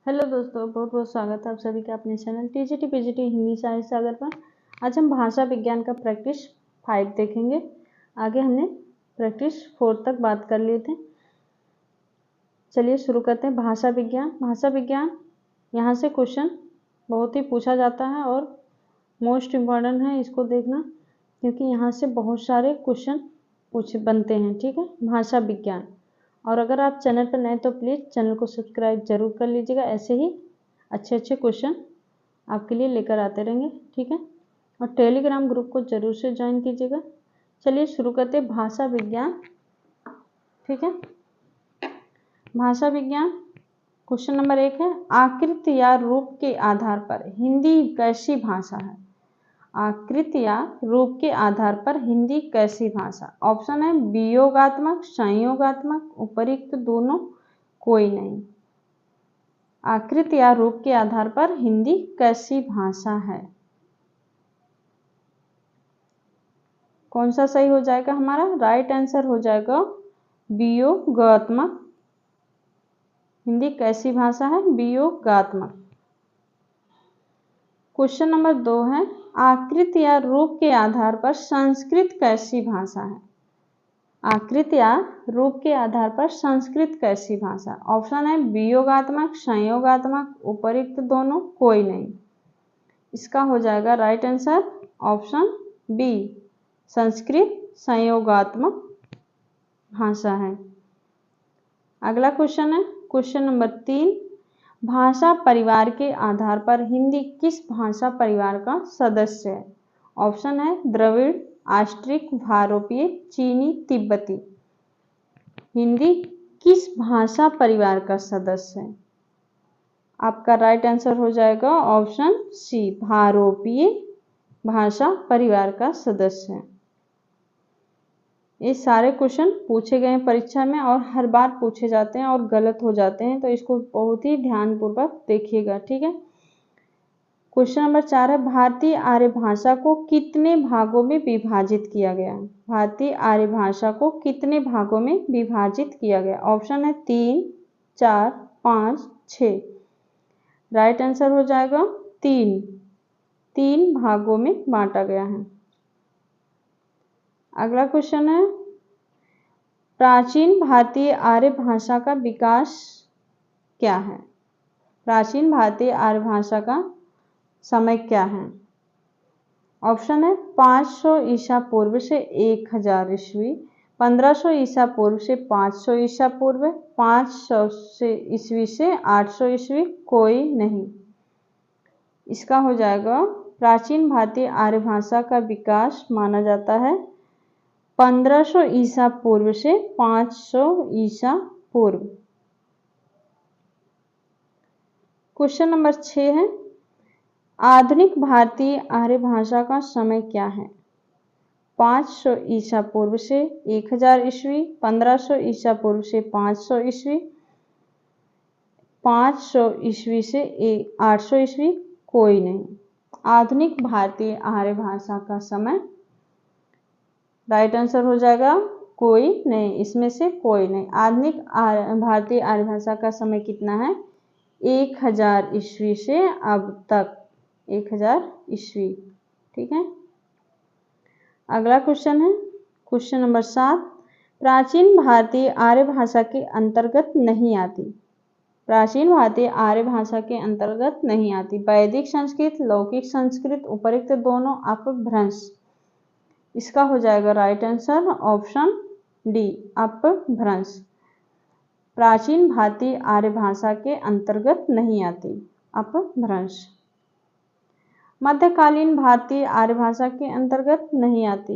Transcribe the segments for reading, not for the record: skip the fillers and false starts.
Hello दोस्तों, बहुत बहुत स्वागत है आप सभी का अपने चैनल टीजीटी पीजीटी हिंदी साहित्य सागर पर। आज हम भाषा विज्ञान का प्रैक्टिस 5 देखेंगे। आगे हमने प्रैक्टिस 4 तक बात कर लिए थे। चलिए शुरू करते हैं। भाषा विज्ञान यहाँ से क्वेश्चन बहुत ही पूछा जाता है और मोस्ट इम्पॉर्टेंट है इसको देखना, क्योंकि यहाँ से बहुत सारे क्वेश्चन बनते हैं। ठीक है, भाषा विज्ञान। और अगर आप चैनल पर नए तो प्लीज़ चैनल को सब्सक्राइब जरूर कर लीजिएगा। ऐसे ही अच्छे अच्छे क्वेश्चन आपके लिए लेकर आते रहेंगे। ठीक है, और टेलीग्राम ग्रुप को जरूर से ज्वाइन कीजिएगा। चलिए शुरू करते हैं भाषा विज्ञान। ठीक है, भाषा विज्ञान क्वेश्चन नंबर 1 है, आकृति या रूप के आधार पर हिंदी कैसी भाषा है? आकृति या रूप के आधार पर हिंदी कैसी भाषा? ऑप्शन है वियोगात्मक, संयोगात्मक, उपयुक्त, दोनों, कोई नहीं। आकृति या रूप के आधार पर हिंदी कैसी भाषा है? कौन सा सही हो जाएगा हमारा? राइट आंसर हो जाएगा वियोगात्मक। हिंदी कैसी भाषा है? वियोगात्मक। क्वेश्चन नंबर 2 है, आकृति या रूप के आधार पर संस्कृत कैसी भाषा है? आकृति या रूप के आधार पर संस्कृत कैसी भाषा? ऑप्शन है वियोगात्मक, संयोगात्मक, उपयुक्त, दोनों, कोई नहीं। इसका हो जाएगा right answer option B, Sanskrit संयोगात्मक भाषा है। अगला क्वेश्चन है क्वेश्चन नंबर 3, भाषा परिवार के आधार पर हिंदी किस भाषा परिवार का सदस्य है? ऑप्शन है द्रविड़, ऑस्ट्रिक, भारोपीय, चीनी, तिब्बती। हिंदी किस भाषा परिवार का सदस्य है? आपका राइट आंसर हो जाएगा ऑप्शन सी, भारोपीय भाषा परिवार का सदस्य है। ये सारे क्वेश्चन पूछे गए हैं परीक्षा में और हर बार पूछे जाते हैं और गलत हो जाते हैं, तो इसको बहुत ही ध्यानपूर्वक देखिएगा। ठीक है, क्वेश्चन नंबर 4 है, भारतीय आर्य भाषा को कितने भागों में विभाजित किया गया? भारतीय आर्य भाषा को कितने भागों में विभाजित किया गया? ऑप्शन है 3, 4, 5, 6। राइट आंसर हो जाएगा 3 भागों में बांटा गया है। अगला क्वेश्चन है, प्राचीन भारतीय आर्य भाषा का विकास क्या है? प्राचीन भारतीय आर्य भाषा का समय क्या है? ऑप्शन है 500 ईसा पूर्व से 1000 ईस्वी, 1500 ईसा पूर्व से 500 ईसा पूर्व, 500 से ईस्वी से 800 ईस्वी, कोई नहीं। इसका हो जाएगा प्राचीन भारतीय आर्य भाषा का विकास माना जाता है 1500 ईसा पूर्व से 500 ईसा पूर्व। क्वेश्चन नंबर 6 है, आधुनिक भारतीय आर्य भाषा का समय क्या है? 500 ईसा पूर्व से 1000 ईस्वी, 1500 ईसा पूर्व से 500 ईस्वी, 500 ईस्वी से 800 ईस्वी, कोई नहीं। आधुनिक भारतीय आर्य भाषा का समय राइट आंसर हो जाएगा कोई नहीं, इसमें से कोई नहीं। आधुनिक भारतीय आर्य भाषा का समय कितना है? 1000 ईस्वी से अब तक 1000 ईस्वी। ठीक है, अगला क्वेश्चन है क्वेश्चन नंबर 7, प्राचीन भारतीय आर्य भाषा के अंतर्गत नहीं आती। प्राचीन भारतीय आर्य भाषा के अंतर्गत नहीं आती वैदिक संस्कृत, लौकिक संस्कृत, उपयुक्त, दोनों, अपभ्रंश। इसका हो जाएगा राइट आंसर ऑप्शन डी, अपभ्रंश। प्राचीन भारतीय आर्य भाषा के अंतर्गत नहीं आती अपभ्रंश। मध्यकालीन भारतीय आर्य भाषा के अंतर्गत नहीं आती।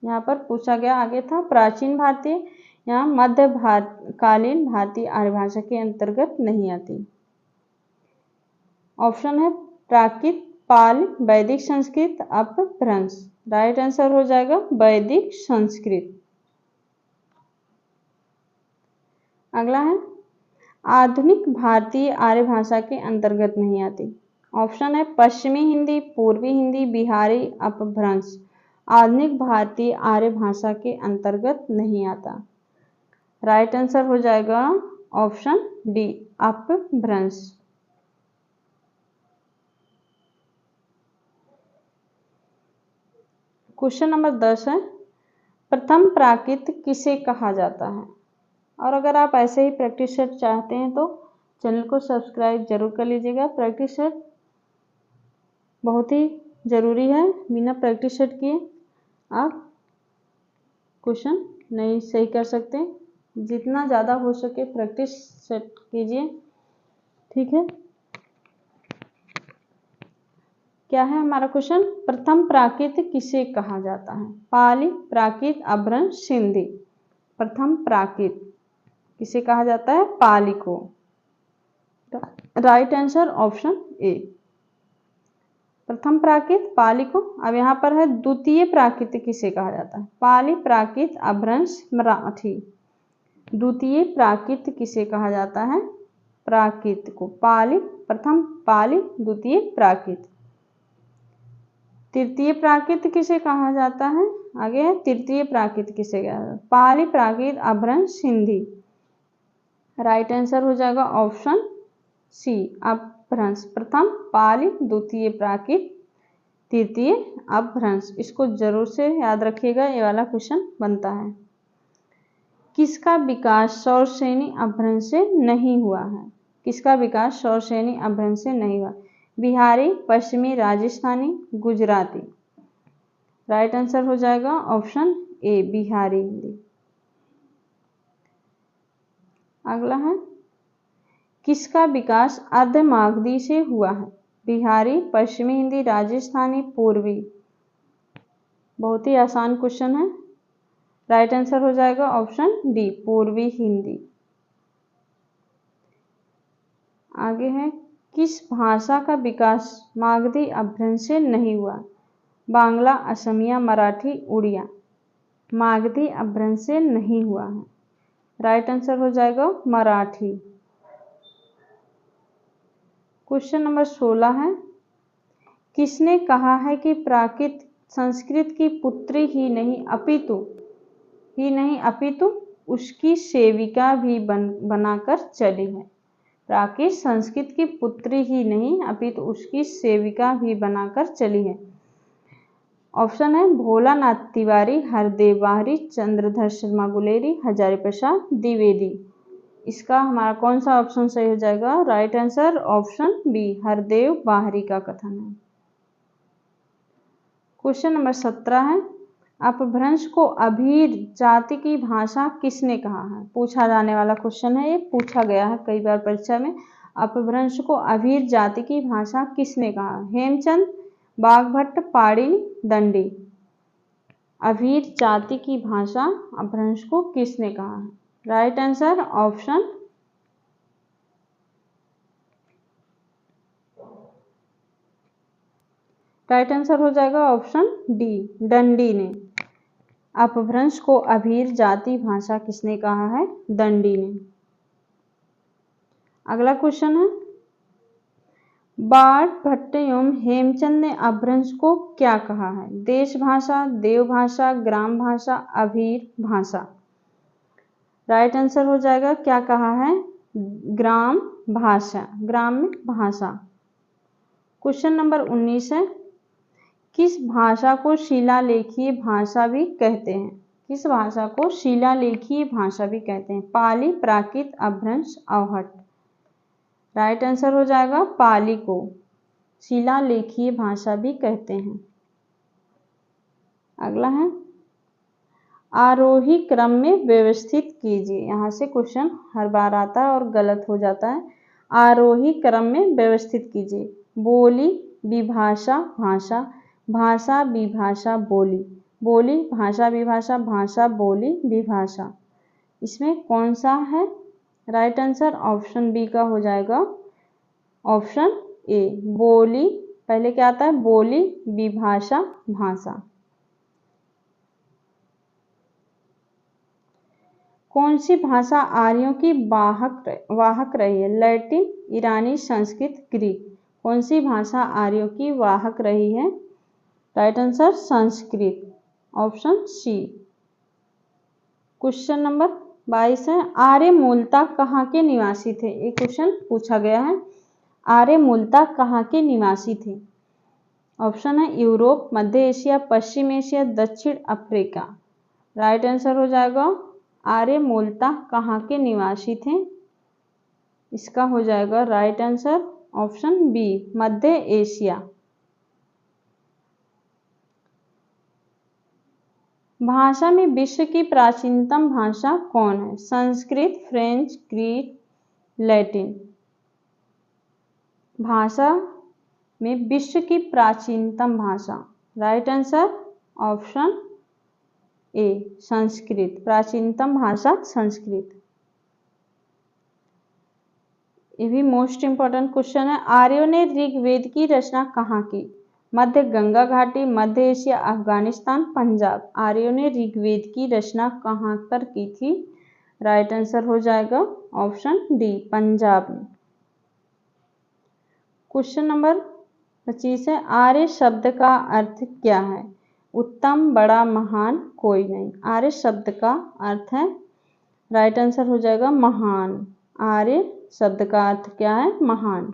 यहाँ पर पूछा गया, आगे था प्राचीन भारतीय, यहाँ मध्यकालीन भारतीय आर्य भाषा के अंतर्गत नहीं आती। ऑप्शन है प्राकृत, पाल, वैदिक संस्कृत, अपभ्रंश। राइट आंसर हो जाएगा वैदिक संस्कृत। अगला है, आधुनिक भारतीय आर्य भाषा के अंतर्गत नहीं आती। ऑप्शन है पश्चिमी हिंदी, पूर्वी हिंदी, बिहारी, अपभ्रंश। आधुनिक भारतीय आर्य भाषा के अंतर्गत नहीं आता। राइट आंसर हो जाएगा ऑप्शन डी, अपभ्रंश। क्वेश्चन नंबर 10 है, प्रथम प्राकृत किसे कहा जाता है। और अगर आप ऐसे ही प्रैक्टिस सेट चाहते हैं तो चैनल को सब्सक्राइब जरूर कर लीजिएगा। प्रैक्टिस सेट बहुत ही ज़रूरी है, बिना प्रैक्टिस सेट किए आप क्वेश्चन नहीं सही कर सकते। जितना ज़्यादा हो सके प्रैक्टिस सेट कीजिए, ठीक है। क्या है हमारा क्वेश्चन, प्रथम प्राकृत किसे कहा जाता है। पाली, प्राकृत, अपभ्रंश, सिंधी। प्रथम प्राकृत किसे कहा जाता है, पाली को। राइट आंसर ऑप्शन ए, प्रथम प्राकृत पाली को। अब यहाँ पर है द्वितीय प्राकृत किसे कहा जाता है। पाली, प्राकृत, अपभ्रंश, मराठी। द्वितीय प्राकृत किसे कहा जाता है, प्राकृत को। पाली, प्रथम पाली, द्वितीय प्राकृत। तृतीय प्राकृत किसे कहा जाता है, आगे है तृतीय प्राकृत किसे कहा जाता है। पाली, प्राकृत, अपभ्रंश, सिंधी। राइट आंसर हो जाएगा ऑप्शन सी, अपभ्रंश। प्रथम पाली, द्वितीय प्राकृत, तृतीय अपभ्रंश। इसको जरूर से याद रखिएगा, ये वाला क्वेश्चन बनता है। किसका विकास सौर श्रेणी अपभ्रंश से नहीं हुआ है। किसका विकास सौर श्रेणी अपभ्रंश से नहीं हुआ। बिहारी, पश्चिमी, राजस्थानी, गुजराती। राइट आंसर हो जाएगा ऑप्शन ए, बिहारी हिंदी। अगला है, किसका विकास अर्धमागधी से हुआ है। बिहारी, पश्चिमी हिंदी, राजस्थानी, पूर्वी। बहुत ही आसान क्वेश्चन है। राइट आंसर हो जाएगा ऑप्शन डी, पूर्वी हिंदी। आगे है, किस भाषा का विकास मागधी अपभ्रंश से नहीं हुआ। बांग्ला, असमिया, मराठी, उड़िया। मागधी अपभ्रंश से नहीं हुआ है। राइट आंसर हो जाएगा मराठी। क्वेश्चन नंबर 16 है, किसने कहा है कि प्राकृत संस्कृत की पुत्री ही नहीं अपितु उसकी सेविका भी बनाकर चली है। प्राकृत संस्कृत की पुत्री ही नहीं अपितु उसकी सेविका भी बनाकर चली है। ऑप्शन है भोलानाथ तिवारी, हरदेव बाहरी, चंद्रधर शर्मा गुलेरी, हजारी प्रसाद द्विवेदी। इसका हमारा कौन सा ऑप्शन सही हो जाएगा। Right answer option B, Hardev Bahri का कथन है। क्वेश्चन नंबर 17 है, अपभ्रंश को अभीर जाति की भाषा किसने कहा है। पूछा जाने वाला क्वेश्चन है, ये पूछा गया है कई बार परीक्षा में। अपभ्रंश को अभीर जाति की भाषा किसने कहा। हेमचंद, बाघभट्ट, पाणिनि, दंडी। अभीर जाति की भाषा अपभ्रंश को किसने कहा है। Right answer option right answer हो जाएगा ऑप्शन डी, दंडी ने। अपभ्रंश को अभीर जाति भाषा किसने कहा है, दंडी ने। अगला क्वेश्चन है, बाणभट्ट एवं हेमचंद ने अपभ्रंश को क्या कहा है। देश भाषा, देव भाषा, ग्राम भाषा, अभीर भाषा। राइट आंसर हो जाएगा क्या कहा है, ग्राम भाषा, ग्राम्य भाषा। क्वेश्चन नंबर 19 है, किस भाषा को शिलालेखीय भाषा भी कहते हैं। किस भाषा को शिलालेखीय भाषा भी कहते हैं। पाली, प्राकृत, अपभ्रंश, अवहट। राइट आंसर हो जाएगा पाली को शिलालेखीय भाषा भी कहते हैं। अगला है, आरोही क्रम में व्यवस्थित कीजिए। यहाँ से क्वेश्चन हर बार आता है और गलत हो जाता है। आरोही क्रम में व्यवस्थित कीजिए। बोली, विभाषा, भाषा, भाषा, विभाषा, बोली। बोली, भाषा, विभाषा, भाषा, बोली, विभाषा। इसमें कौन सा है। राइट आंसर ऑप्शन बी का हो जाएगा ऑप्शन ए, बोली। पहले क्या आता है, बोली, विभाषा, भाषा। कौन सी भाषा आर्यों की वाहक रही है। लैटिन, ईरानी, संस्कृत, ग्रीक। कौन सी भाषा आर्यों की वाहक रही है। Right answer Sanskrit, option C. Question number 22 है, आर्य मूलतः कहाँ के निवासी थे। एक क्वेश्चन पूछा गया है, आर्य मूलतः कहाँ के निवासी थे। ऑप्शन है यूरोप, मध्य एशिया, पश्चिम एशिया, दक्षिण अफ्रीका। राइट आंसर हो जाएगा आर्य मूलतः कहाँ के निवासी थे? इसका हो जाएगा राइट आंसर ऑप्शन बी, मध्य एशिया। भाषा में विश्व की प्राचीनतम भाषा कौन है? Sanskrit, French, Greek, Latin. भाषा में विश्व की प्राचीनतम भाषा, right answer option A, Sanskrit. प्राचीनतम भाषा संस्कृत। ये भी मोस्ट इंपॉर्टेंट क्वेश्चन है। आर्यों ने ऋग्वेद की रचना कहाँ की? मध्य गंगा घाटी, मध्य एशिया, अफगानिस्तान, पंजाब। आर्यों ने ऋग्वेद की रचना कहाँ पर की थी? राइट आंसर हो जाएगा ऑप्शन डी, पंजाब में। क्वेश्चन नंबर 25 है, आर्य शब्द का अर्थ क्या है? उत्तम, बड़ा, महान, कोई नहीं। आर्य शब्द का अर्थ है, राइट आंसर हो जाएगा महान। आर्य शब्द का अर्थ क्या है? महान।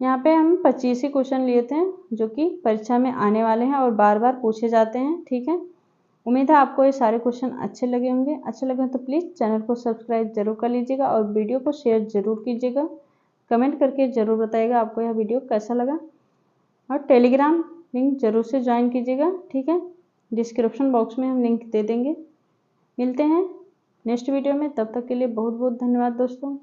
यहाँ पे हम 25 ही क्वेश्चन लिए थे जो कि परीक्षा में आने वाले हैं और बार बार पूछे जाते हैं। ठीक है, उम्मीद है आपको ये सारे क्वेश्चन अच्छे लगे होंगे। अच्छे लगे तो प्लीज़ चैनल को सब्सक्राइब जरूर कर लीजिएगा और वीडियो को शेयर जरूर कीजिएगा। कमेंट करके ज़रूर बताइएगा आपको यह वीडियो कैसा लगा और टेलीग्राम लिंक जरूर से ज्वाइन कीजिएगा। ठीक है, डिस्क्रिप्शन बॉक्स में हम लिंक दे देंगे। मिलते हैं नेक्स्ट वीडियो में, तब तक के लिए बहुत बहुत धन्यवाद दोस्तों।